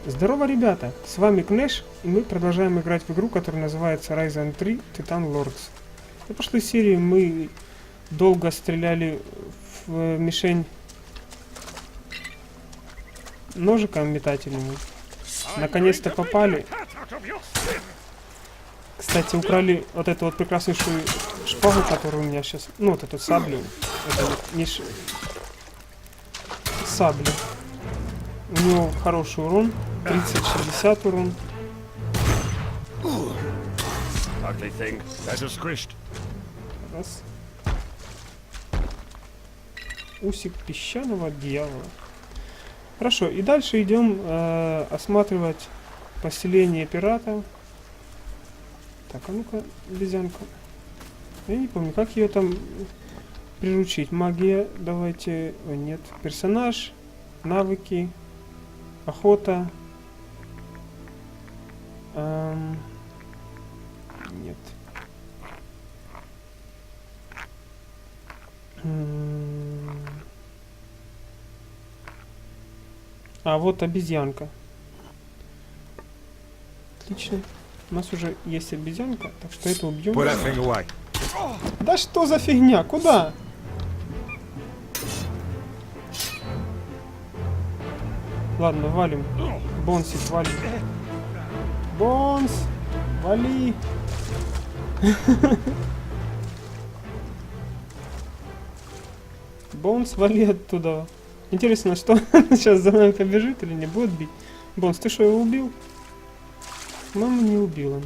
Здорово, ребята! С вами Кнэш, и мы продолжаем играть в игру, которая называется Ryzen 3 Titan Lords. В прошлой серии мы долго стреляли в мишень ножиком метательными. Наконец-то попали. Кстати, украли вот эту вот прекраснейшую шпагу, которую у меня сейчас... Ну, вот эту саблю. Это не сабля. У него хороший урон. 30-60 урон. Раз. Усик песчаного дьявола. Хорошо, и дальше идем осматривать поселение пиратов. Так, а ну-ка, обезьянка. Я не помню, как ее там приручить. Магия, давайте... Ой, нет. Персонаж, навыки, охота. Нет. А, вот обезьянка. Отлично. У нас уже есть обезьянка, так что это убьем. Да что за фигня? Куда? Ладно, валим. Бонсик, валим. Бонс! Вали! Бонс, вали оттуда. Интересно, что сейчас за нами побежит или не будет бить? Бонс, ты что, его убил? Мама не убила.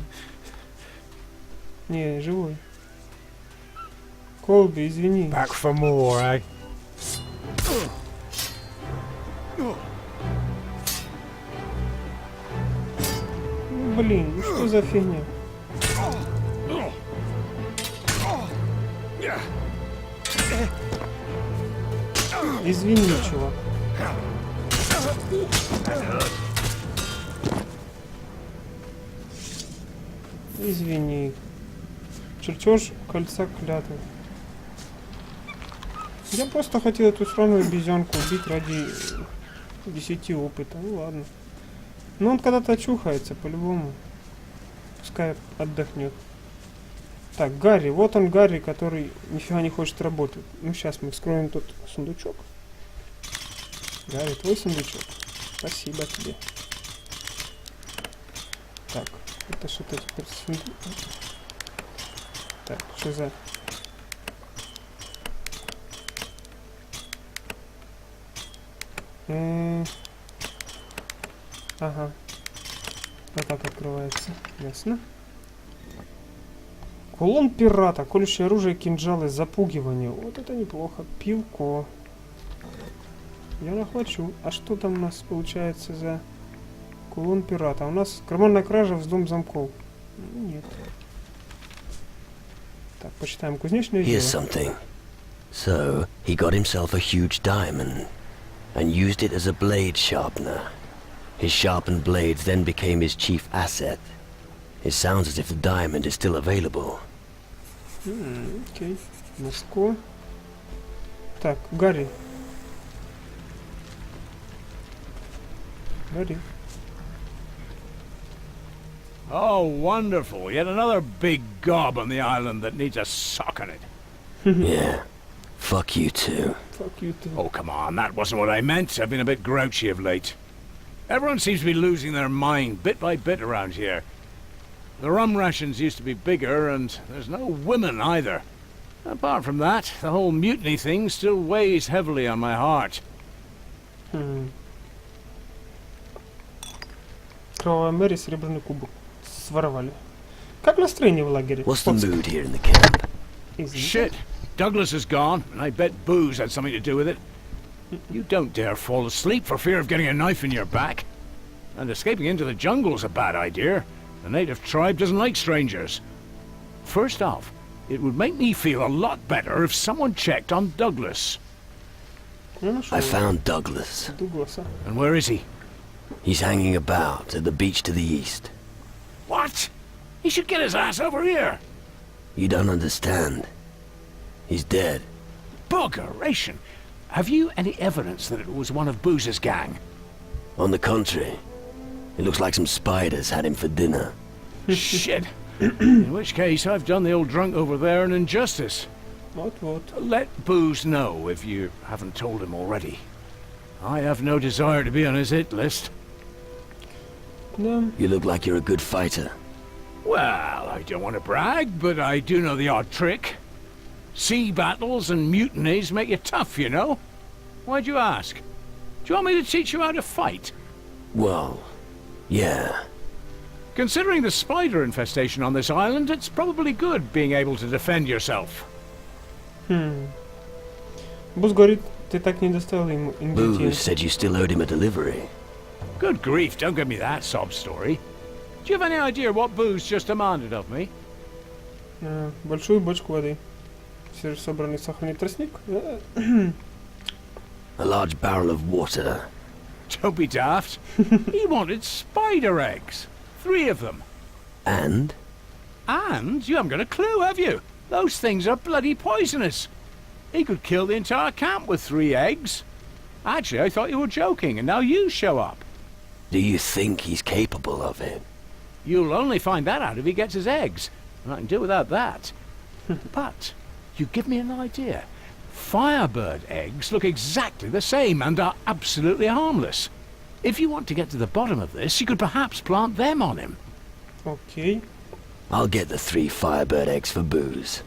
Не, живой. Колби, извини. Back for more, eh? Блин, ну что за фигня? Извини, чувак. Извини. Чертеж кольца клятвы. Я просто хотел эту странную обезьянку убить ради 10 опыта. Ну ладно. Но он когда-то очухается, по-любому. Пускай отдохнет. Так, Гарри. Вот он, Гарри, который нифига не хочет работать. Ну, сейчас мы вскроем тут сундучок. Гарри, твой сундучок. Спасибо тебе. Так, это что-то теперь сундук. Так, что за... Ага. Вот так открывается. Ясно. Кулон пирата. Колющее оружие, кинжалы, запугивание. Вот это неплохо. Пивко. Я нахвачу. А что там у нас получается за кулон пирата? У нас карманная кража, взлом замков. Нет. Так, почитаем кузнечное дело. Here's something. So, he got himself a huge diamond and used it as a blade sharpener. His sharpened blades then became his chief asset. It sounds as if the diamond is still available. Окей. Москва. Так, Гарри. Гарри. Oh, wonderful. Yet another big gob on the island that needs a sock on it. Yeah. Fuck you too. Fuck you too. Oh, come on. That wasn't what I meant. I've been a bit grouchy of late. Everyone seems to be losing their mind bit by bit around here. The rum rations used to be bigger, and there's no women either. Apart from that, the whole mutiny thing still weighs heavily on my heart. Кровавая Мэри, серебряный кубок. Своровали. Как настроение в лагере? What's the mood here in the camp? Shit. Douglas is gone, and I bet booze had something to do with it. You don't dare fall asleep for fear of getting a knife in your back. And escaping into the jungle's a bad idea. The native tribe doesn't like strangers. First off, it would make me feel a lot better if someone checked on Douglas. I found Douglas. And where is he? He's hanging about at the beach to the east. What? He should get his ass over here. You don't understand. He's dead. Buggeration. Have you any evidence that it was one of Booze's gang? On the contrary, It looks like some spiders had him for dinner. Shit. In which case, I've done the old drunk over there an injustice. Вот-вот. Let Booze know if you haven't told him already. I have no desire to be on his hit list. Да. You look like you're a good fighter. Well, I don't want to brag, but I do know the odd trick. Sea battles and mutinies make you tough, you know. Why'd you ask? Do you want me to teach you how to fight? Well, yeah. Considering the spider infestation on this island, it's probably good being able to defend yourself. Босс говорит, ты так не доставил ему Booze ингредиенты. said you still owed him a delivery. Good grief, don't give me that sob story. Do you have any idea what Booze just demanded of me? Большую бочку воды. Свежесобранный сахарный тростник. A large barrel of water. Don't be daft. He wanted spider eggs. 3 of them. And? And you haven't got a clue, have you? Those things are bloody poisonous. He could kill the entire camp with 3 eggs. Actually, I thought you were joking, and now you show up. Do you think he's capable of it? You'll only find that out if he gets his eggs. I can do without that. But you give me an idea. Firebird eggs look exactly the same and are absolutely harmless. If you want to get to the bottom of this, you could perhaps plant them on him. Окей. I'll get the 3 firebird eggs for Booze.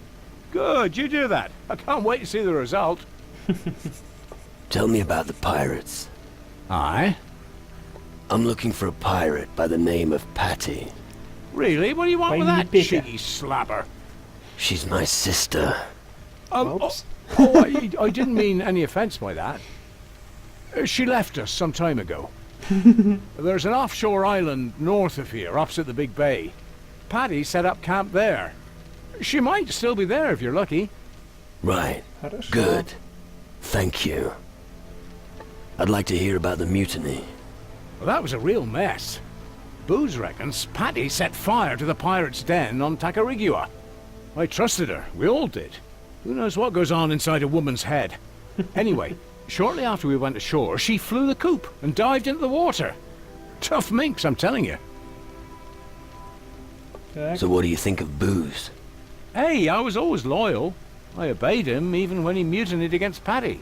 Good, you do that. I can't wait to see the result. Tell me about the pirates. Aye? I'm looking for a pirate by the name of Patty. Really? What do you want with Why that you pick her? cheeky slapper? She's my sister. Oops. I didn't mean any offence by that. She left us some time ago. There's an offshore island north of here, opposite the big bay. Paddy set up camp there. She might still be there if you're lucky. Right. Хорошо. Good. Thank you. I'd like to hear about the mutiny. Well, that was a real mess. Booze reckons Paddy set fire to the pirates' den on Tacarigua. I trusted her. We all did. Who knows what goes on inside a woman's head? Anyway, shortly after we went ashore, she flew the coop and dived into the water. Tough minx, I'm telling you. Так. So what do you think of Booze? Hey, I was always loyal. I obeyed him even when he mutinied against Paddy.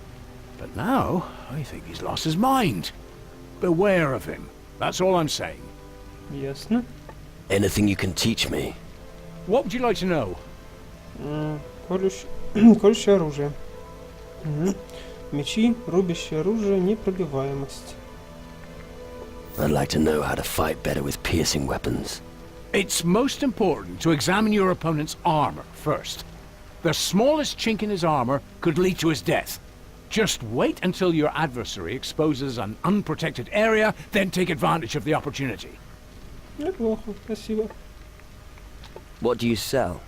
But now, I think he's lost his mind. Beware of him. That's all I'm saying. Ясно. Anything you can teach me? What would you like to know? Колющее оружие. Мечи, рубящее оружие, непробиваемость. I'd like to know how to fight better with piercing weapons. It's most important to examine your opponent's armor first. The smallest chink in his armor could lead to his death. Just wait until your adversary exposes an unprotected area, then take advantage of the opportunity. Неплохо, спасибо. What do you sell?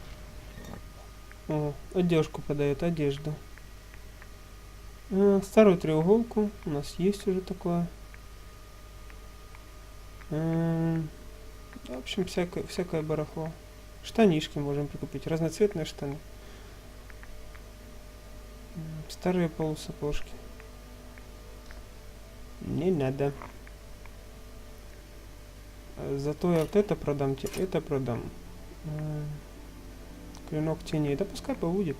О, одежку подает, одежду. Старую треуголку. У нас есть уже такое. В общем, всякое барахло. Штанишки можем прикупить. Разноцветные штаны. Старые полусапожки. Не надо. Зато я вот это продам, это продам. Клинок теней. Да пускай побудет.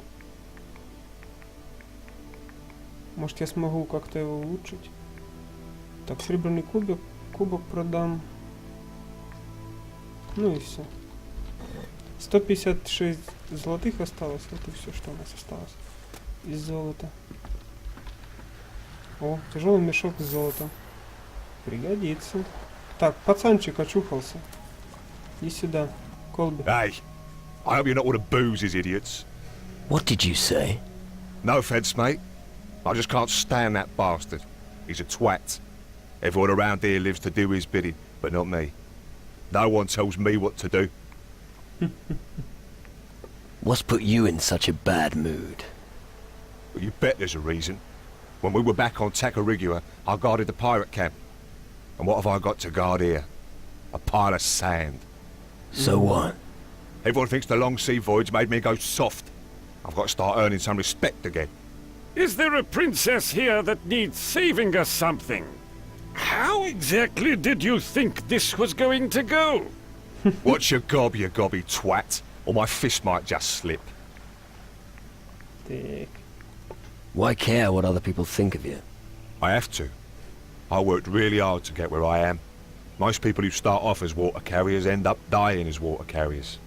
Может, я смогу как-то его улучшить. Так, серебряный кубок продам. Ну и все. 156 золотых осталось. Это все, что у нас осталось. Из золота. О, тяжелый мешок с золотом. Пригодится. Так, пацанчик очухался. Иди сюда, Колби. Hey, I hope you're not one of Booze's idiots. What did you say? No offence, mate. I just can't stand that bastard. He's a twat. Everyone around here lives to do his bidding, but not me. No one tells me what to do. What's put you in such a bad mood? Well, you bet there's a reason. When we were back on Tacarigua, I guarded the pirate camp. And what have I got to guard here? A pile of sand. So what? Everyone thinks the long sea voyage made me go soft. I've got to start earning some respect again. Is there a princess here that needs saving or something? How exactly did you think this was going to go? Watch your gob, you gobby twat, or my fist might just slip. Так. Why care what other people think of you? I have to. I worked really hard to get where I am. Most people who start off as water carriers end up dying as water carriers.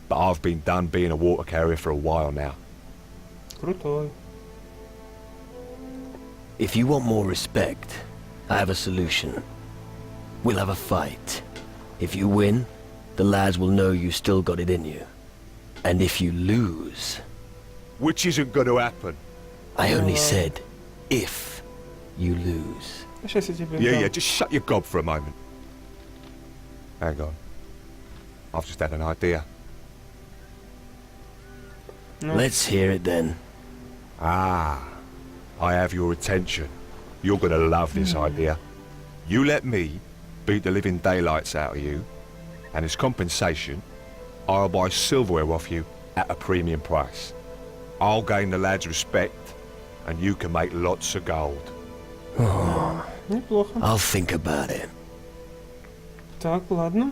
But I've been done being a water carrier for a while now. Крутой. If you want more respect, I have a solution. We'll have a fight. If you win, the lads will know you still got it in you. And if you lose... Which isn't going to happen. I only said, if you lose. Сейчас я тебе Yeah, дам. yeah, just shut your gob for a moment. Hang on. I've just had an idea. Ну, Let's hear it then. Ah, I have your attention. You're going to love this idea. You let me beat the living daylights out of you, and as compensation, I'll buy silverware off you at a premium price. I'll gain the lads' respect, and you can make lots of gold. неплохо. I'll think about it. Так, ладно.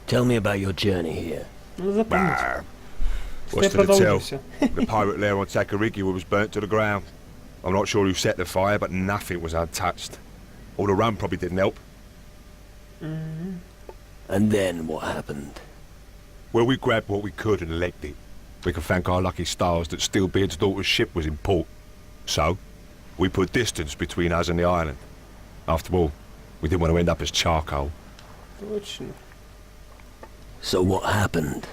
Tell me about your journey here. Надо запомнить. Bah. Я What's to the продолжу tell? все. The pirate lair on Takariki was burnt to the ground. I'm not sure who set the fire, but nothing was untouched. All the rum probably didn't help. And then what happened? Well, we grabbed what we could and legged it. We can thank our lucky stars that Steelbeard's daughter's ship was in port. So, we put distance between us and the island. After all, we didn't want to end up as charcoal. Точно. So what happened?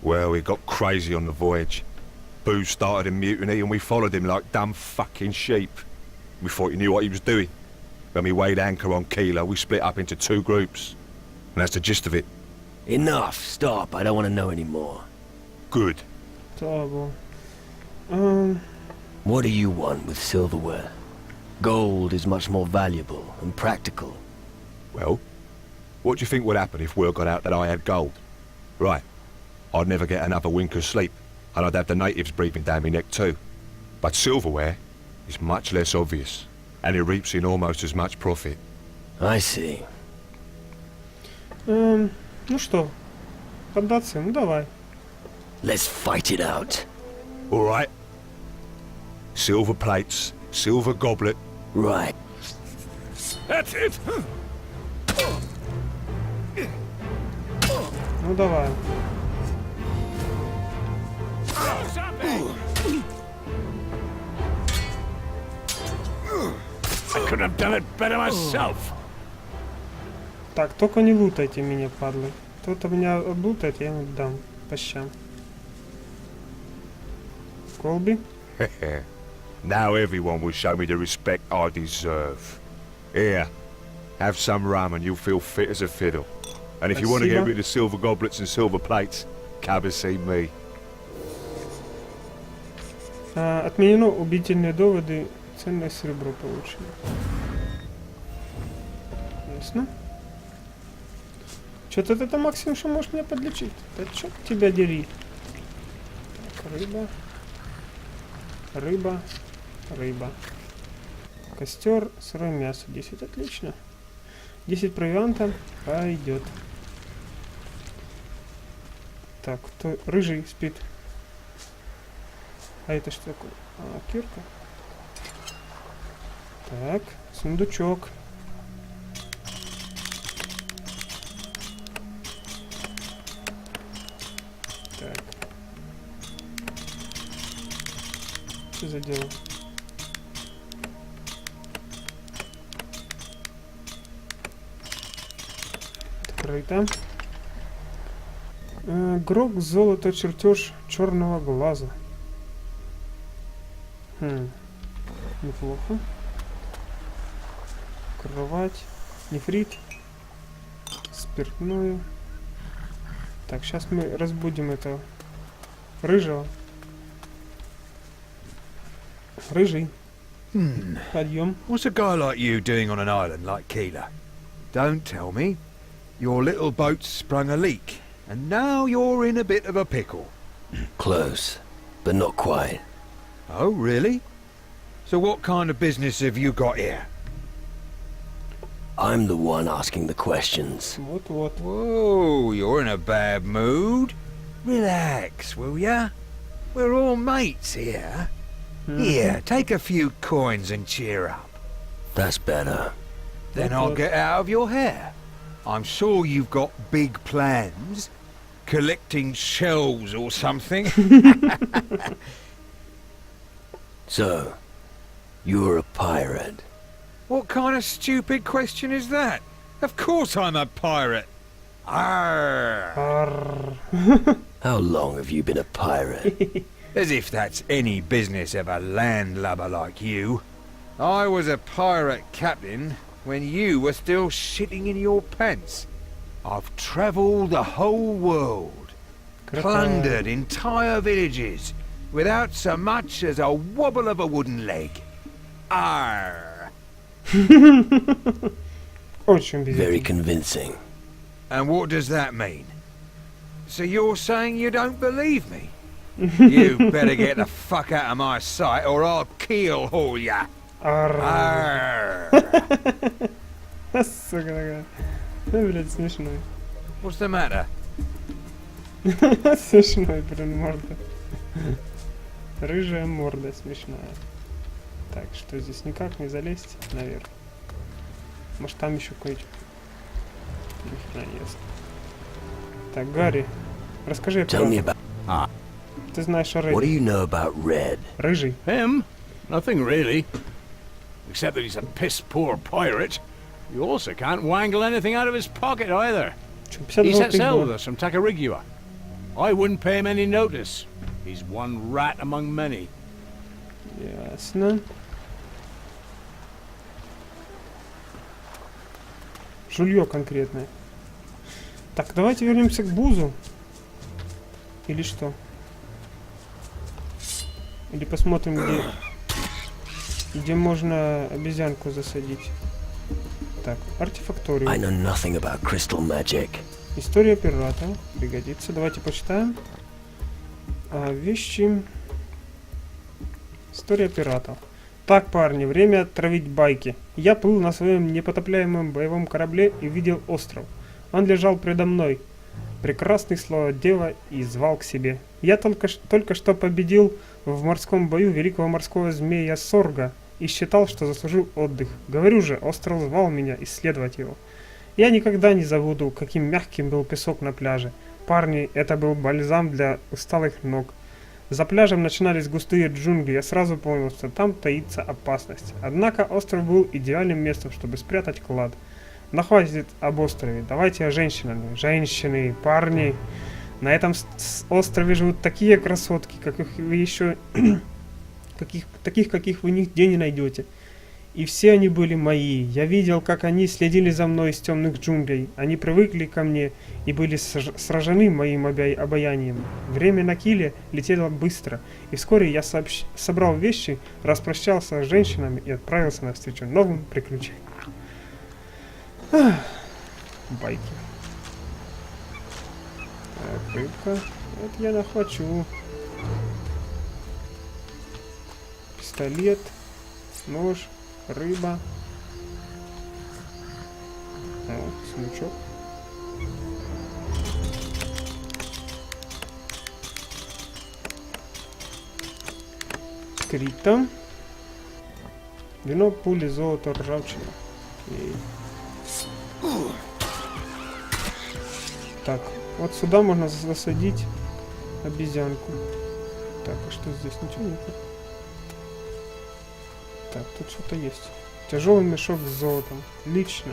Well, we got crazy on the voyage. Booze started a mutiny and we followed him like dumb fucking sheep. We thought he knew what he was doing. When we weighed anchor on Keeler, we split up into 2 groups. And that's the gist of it. Enough, stop, I don't want to know anymore. Good. Слава богу. What do you want with silverware? Gold is much more valuable and practical. Well, what do you think would happen if word got out that I had gold? Right. I'd never get another wink of sleep, and I'd have the natives breathing down my neck too. But silverware is much less obvious, and it reaps in almost as much profit. I see. Ну что, поддаться? Ну давай. Let's fight it out. All right. Silver plates, silver goblet. Right. That's it! Ну давай. I couldn't have done it better myself. Так, только не лутайте меня, падлы. Кто-то меня облутает, я ему дам по щам. Колби. Now everyone will show me the respect I deserve. Here, have some rum and you'll feel fit as a fiddle. And if you want to get Спасибо. rid of silver goblets and silver plates, come and see me. Отменено убедительные доводы, ценное серебро получено. Ясно. Что-то ты там, Максим, что можешь меня подлечить? Да чё тебя дери? Так, рыба. Рыба. Рыба. Костер, сырое мясо. 10, отлично. 10 провианта. Пойдет. Так, кто? Рыжий спит. А это что такое? Кирка. Так, сундучок. Так. Что за дело? Открыто. Грок, золото, чертеж черного глаза. Неплохо. Кровать. Нефрит. Спиртное. Так, сейчас мы разбудим этого рыжего. Рыжий. Подъем. What's a guy like you doing on an island like Keeler? Don't tell me. Your little boat sprung a leak, and now you're in a bit of a pickle. Close, but not quite. Oh, really? So what kind of business have you got here? I'm the one asking the questions. Вот-вот. Whoa, you're in a bad mood. Relax, will ya? We're all mates here. Here, take a few coins and cheer up. That's better. Then I'll get out of your hair. I'm sure you've got big plans. Collecting shells or something. So, you're a pirate. What kind of stupid question is that? Of course I'm a pirate. Arr. Арр. How long have you been a pirate? As if that's any business of a landlubber like you. I was a pirate captain when you were still shitting in your pants. I've travelled the whole world, plundered entire villages, without so much as a wobble of a wooden leg. Arr! Очень Very убедительно. convincing. And what does that mean? So you're saying you don't believe me? You better get the fuck out of my sight or I'll keel haul ya. Арр. Arr! Сука такая. Ну, блядь, смешной. What's the matter? Смешной, блин, морда. Рыжая морда смешная. Так, что здесь никак не залезть наверх? Может там еще кое-что? Ни хрена не ясно. Так, Гарри, расскажи Tell me про... about... Ты знаешь о What do Рэде. you know about Red? Рыжий. Him? Nothing really. Except that he's a piss-poor pirate. You also can't wangle anything out of his pocket either. Чё, 50 He sets золотых sail with долларов. us from Tacarigua. I wouldn't pay him any notice. He's one rat among many. Ясно. Жулье конкретное. Так, давайте вернемся к Бузу. Или что? Или посмотрим, где можно обезьянку засадить. Так, I артефакториум. know nothing about crystal magic. История пирата. Пригодится. Давайте почитаем. Вещи. История пиратов. Так, парни, время травить байки. Я плыл на своем непотопляемом боевом корабле и видел остров. Он лежал предо мной. Прекрасный слово дева и звал к себе. Я только что победил в морском бою великого морского змея Сорга и считал, что заслужил отдых. Говорю же, остров звал меня исследовать его. Я никогда не забуду, каким мягким был песок на пляже. Парни, это был бальзам для усталых ног. За пляжем начинались густые джунгли, я сразу понял, что там таится опасность. Однако остров был идеальным местом, чтобы спрятать клад. Но хватит об острове, давайте о женщинах. Женщины, парни. На этом острове живут такие красотки, каких вы еще... таких, каких вы нигде не найдете. И все они были мои. Я видел, как они следили за мной из темных джунглей. Они привыкли ко мне и были сражены моим обаянием. Время на киле летело быстро, и вскоре я собрал вещи, распрощался с женщинами и отправился навстречу новым приключениям. Байки. Так, рыбка. Это я нахвачу. Пистолет. Нож. Рыба. О, сундучок. Скрита. Вино, пули, золото, ржавчина. Окей. Так, вот сюда можно засадить обезьянку. Так, а что здесь? Ничего нет. Так, тут что-то есть. Тяжелый мешок с золотом. Лично.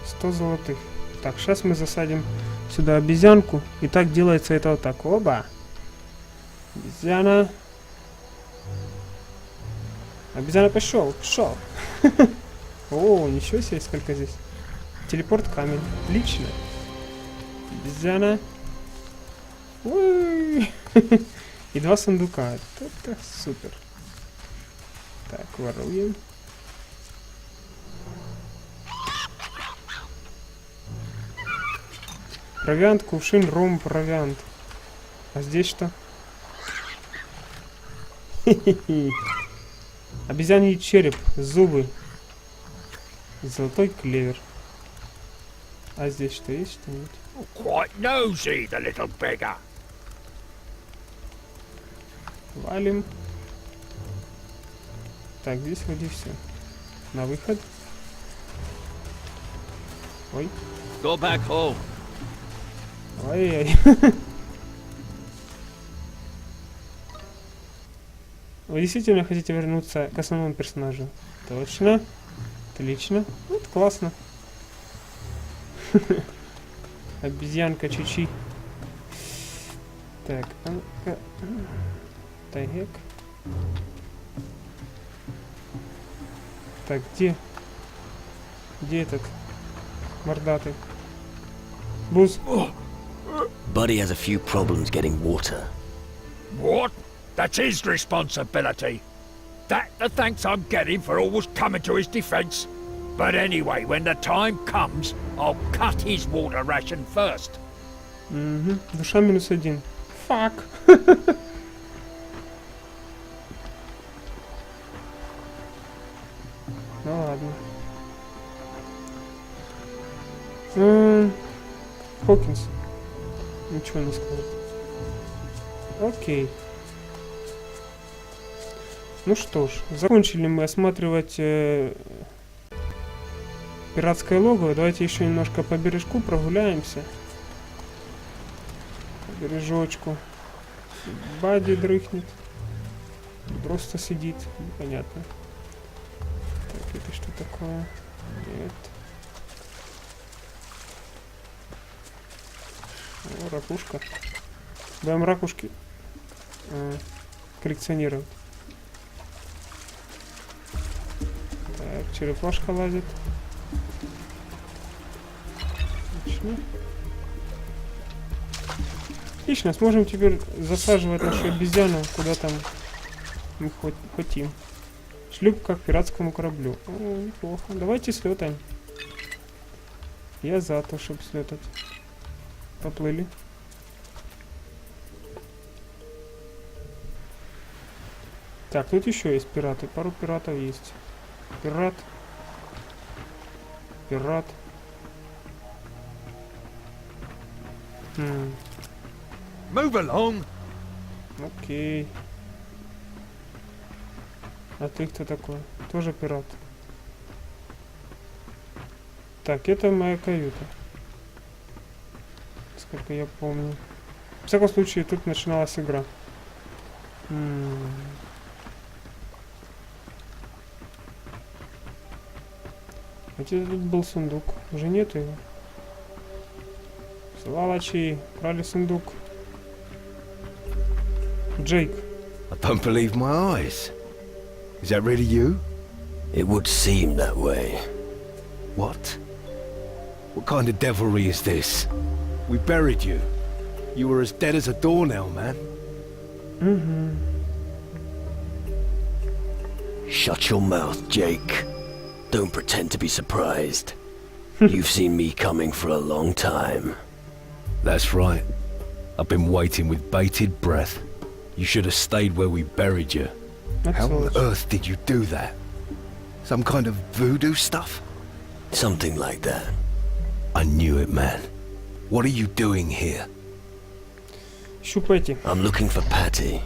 100 золотых. Так, сейчас мы засадим сюда обезьянку. И так делается это вот так. Оба. Обезьяна. Обезьяна пошел. О, ничего себе, сколько здесь. Телепорт камень. Отлично. Обезьяна. Ой. И 2 сундука. Это супер. Так, воруем. Провиант, кувшин, ром, провиант. А здесь что? Хе-хе-хе. Обезьяний череп, зубы. Золотой клевер. А здесь что есть, что-нибудь? Quite nosy, the little beggar. Валим. Так, здесь вроде все. На выход. Ой. Go back home. Ой-ой. Вы действительно хотите вернуться к основному персонажу? Точно. Отлично. Вот классно. Обезьянка Чичи. Так, тайгек. Так, где? Где этот мордатый? Буз. Buddy has a few problems getting water. What? That's his responsibility. That the thanks I'm getting for always coming to his defense. But anyway, when the time comes, I'll cut his water ration first. Угу. Душа -1. Фак. Ну ладно. Хокинс. Ничего не сказал. Окей. Ну что ж, закончили мы осматривать пиратское логово. Давайте еще немножко по бережку прогуляемся. По бережочку. Бади дрыхнет. Просто сидит. Непонятно. Так, это что такое? Нет. О, ракушка. Будем ракушки коллекционировать. Так, черепашка лазит. Отлично. Отлично, сможем теперь засаживать нашу обезьяну, куда там мы хотим. Шлюпка к пиратскому кораблю. О, неплохо. Давайте слетаем. Я за то, чтобы слетать. Поплыли. Так, тут еще есть пираты. Пару пиратов есть. Пират. Пират. Move along. Окей. А ты кто такой? Тоже пират. Так, это моя каюта. Сколько я помню. В всяком случае, тут начиналась игра. Где тут был сундук? Уже нету его. Сволочи, крали сундук. Джейк. I don't believe my eyes. Is that really you? It would seem that way. What? What kind of devilry is this? We buried you. You were as dead as a doornail, man. Shut your mouth, Jake. Don't pretend to be surprised. You've seen me coming for a long time. That's right. I've been waiting with bated breath. You should have stayed where we buried you. How on earth did you do that? Some kind of voodoo stuff? Something like that. I knew it, man. What are you doing here? Щупайте. I'm looking for Patty.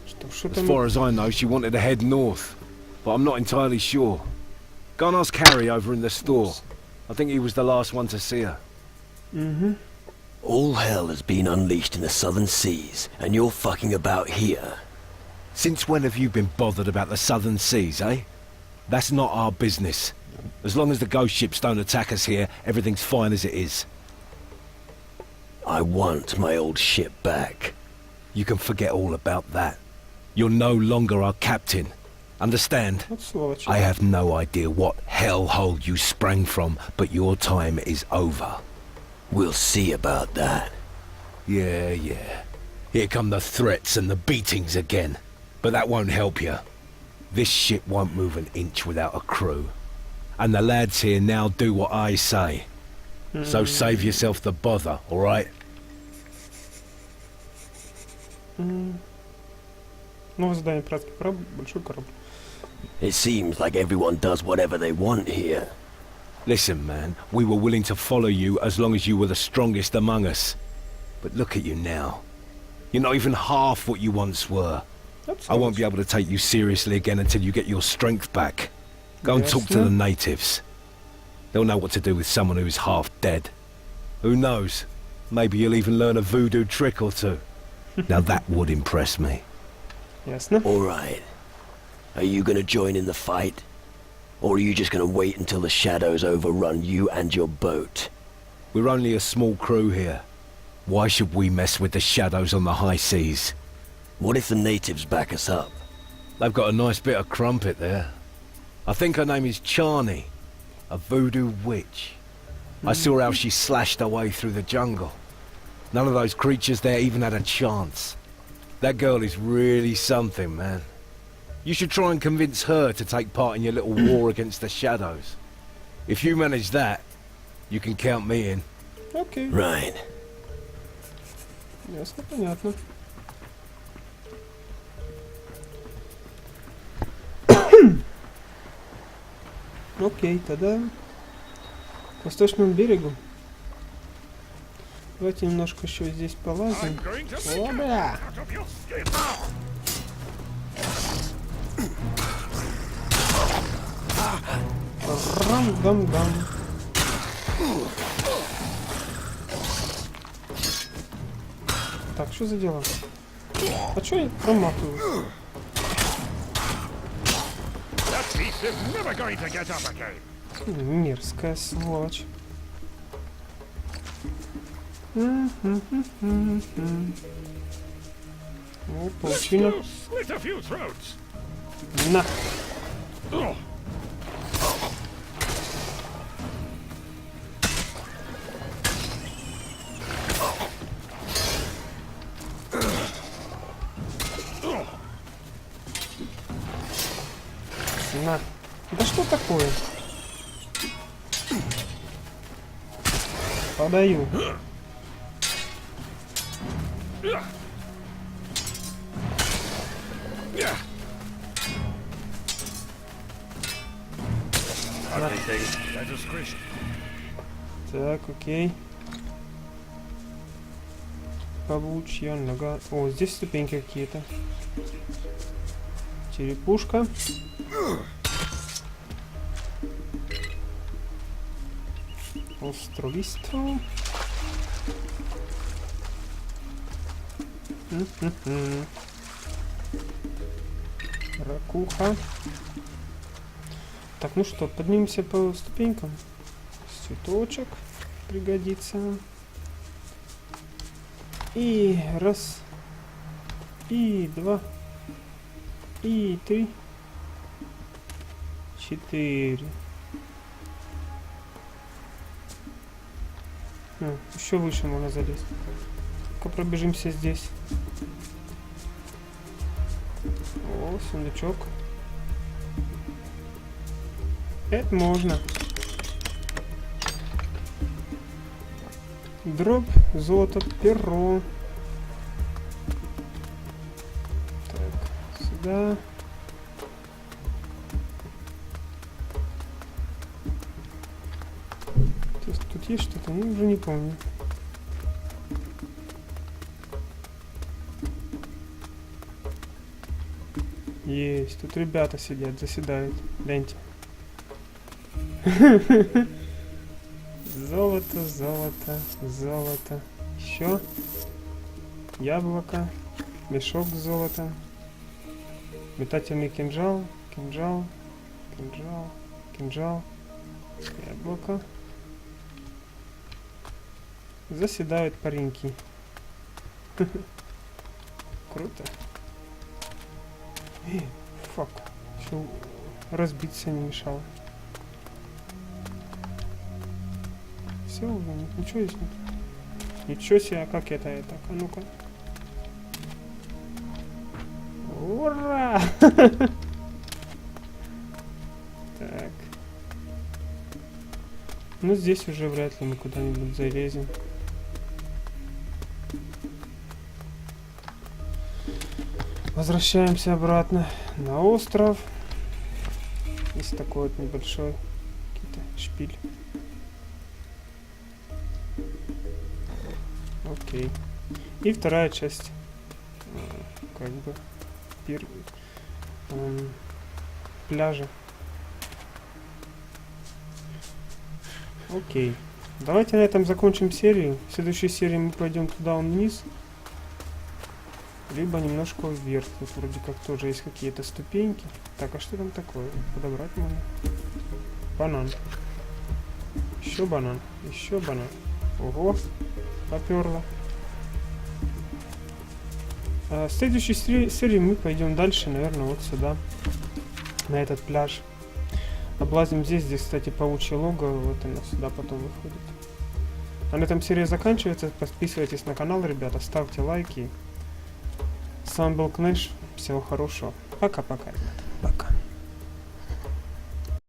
Что As там? far as I know, she wanted to head north, but I'm not entirely sure. Go and ask Harry over in the store. I think he was the last one to see her. All hell has been unleashed in the southern seas, and you're fucking about here. Since when have you been bothered about the southern seas, eh? That's not our business. As long as the ghost ships don't attack us here, everything's fine as it is. I want my old ship back. You can forget all about that. You're no longer our captain. Understand? Вот сволочи. I have no idea what hellhole you sprang from, but your time is over. We'll see about that. Yeah. Here come the threats and the beatings again. But that won't help you. This ship won't move an inch without a crew. And the lads here now do what I say. So save yourself the bother, alright? Новое задание, пиратский корабль, большой корабль. It seems like everyone does whatever they want here. Listen, man, we were willing to follow you as long as you were the strongest among us. But look at you now. You're not even half what you once were. I won't be able to take you seriously again until you get your strength back. Go and talk to the natives. They'll know what to do with someone who is half dead. Who knows? Maybe you'll even learn a voodoo trick or two. Now that would impress me. Ясно. Alright. Are you gonna join in the fight? Or are you just gonna wait until the shadows overrun you and your boat? We're only a small crew here. Why should we mess with the shadows on the high seas? What if the natives back us up? They've got a nice bit of crumpet there. I think her name is Charney, a voodoo witch. I saw how she slashed her way through the jungle. None of those creatures there even had a chance. That girl is really something, man. You should try and convince her to take part in your little war against the shadows. If you manage that, you can count me in. Окей. Right. Ясно, понятно. Окей, тогда к восточному берегу. Давайте немножко еще здесь полазим. О, бля! Рам-дам-дам. Так, что за дело? А чё я промахиваюсь? Мерзкая сволочь. О, паутина. На. На. Да что такое? Подаю. Так, окей. Паучья нога. О, здесь ступеньки какие-то. Черепушка. Островисто. Ракуха. Так, ну что, поднимемся по ступенькам. Цветочек пригодится. И раз. И два. И три. 4. Еще выше можно залезть. Только пробежимся здесь. О, сундучок. Это можно. Дробь, золото, перо. Так, сюда. Тут есть что-то, я уже не помню. Есть, тут ребята сидят, заседают. Гляньте. Золото, золото, золото. Еще. Яблоко. Мешок с золотом. Метательный кинжал. Кинжал. Кинжал. Кинжал. Яблоко. Заседают пареньки. Круто. Фак. Еще разбиться не мешало. Все, ничего здесь нет. Ничего себе, а как это? Так, а ну-ка. Ура! Так. Ну здесь уже вряд ли мы куда-нибудь залезем. Возвращаемся обратно на остров. Есть такой вот небольшой какие-то шпиль. Окей. И вторая часть. Как бы пляжа. Окей. Давайте на этом закончим серию. В следующей серии мы пойдем туда вниз. Либо немножко вверх. Тут вроде как тоже есть какие-то ступеньки. Так, а что там такое? Подобрать можно. Банан. Еще банан. Еще банан. Ого. Поперло. В следующей серии мы пойдем дальше, наверное, вот сюда. На этот пляж. Облазим здесь. Здесь, кстати, паучье логово. Вот оно сюда потом выходит. А на этом серия заканчивается. Подписывайтесь на канал, ребята. Ставьте лайки. С вами был Кнэш. Всего хорошего. Пока-пока, ребята. Пока.